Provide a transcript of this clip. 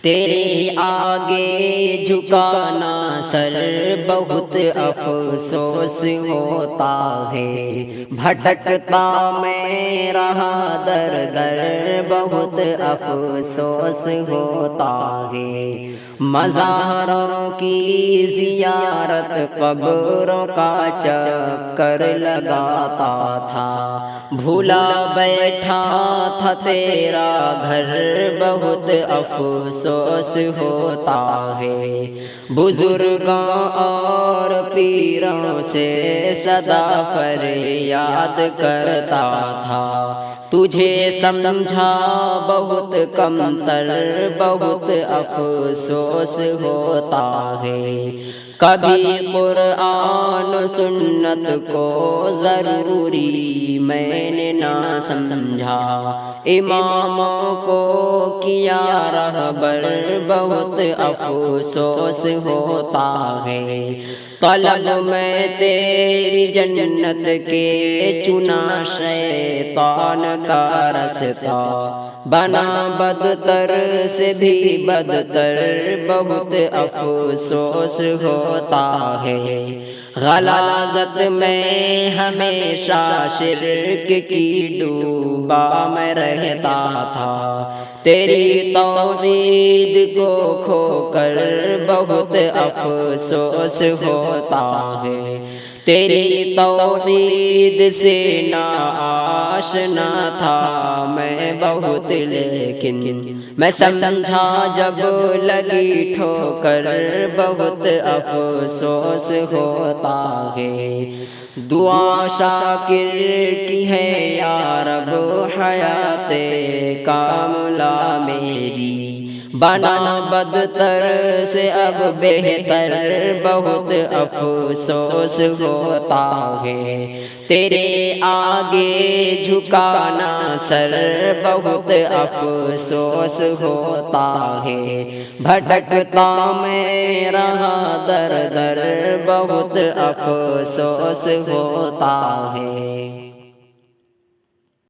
تیرے آگے جھکانا سر بہت افسوس ہوتا ہے، بھٹکتا میں رہا در در بہت افسوس ہوتا ہے۔ مزاروں کی زیارت قبروں کا چکر لگاتا تھا، بھولا بیٹھا تھا تیرا گھر بہت افسوس ہوتا ہے۔ بزرگوں اور پیروں سے صدا فریاد کرتا تھا، تجھے سمجھا بہت کمتر بہت افسوس ہوتا ہے۔ کبھی قرآن سنت کو ضروری میں نے نہ سمجھا، اماموں کو کیا رہبر بہت افسوس ہوتا ہے۔ طلب میں تیری جنت کے چنا شیطان کا رستہ، بنا بدتر سے بھی بدتر بہت افسوس ہوتا ہے۔ غلاظت میں ہمیشہ شرک کی ڈوبا میں رہتا تھا، تیری توحید کو کھو کر بہت افسوس ہوتا ہے۔ تیری توحید سے ناآشنا تھا میں بہت، لیکن میں سمجھا جب لگی ٹھوکر بہت افسوس ہوتا ہے۔ دعا شاکر کی ہے یا رب حیات کاملہ میری، بنا بدتر سے اب بہتر بہت افسوس ہوتا ہے۔ تیرے آگے جھکانا سر بہت افسوس ہوتا ہے، بھٹکتا میں رہا در در بہت افسوس ہوتا ہے۔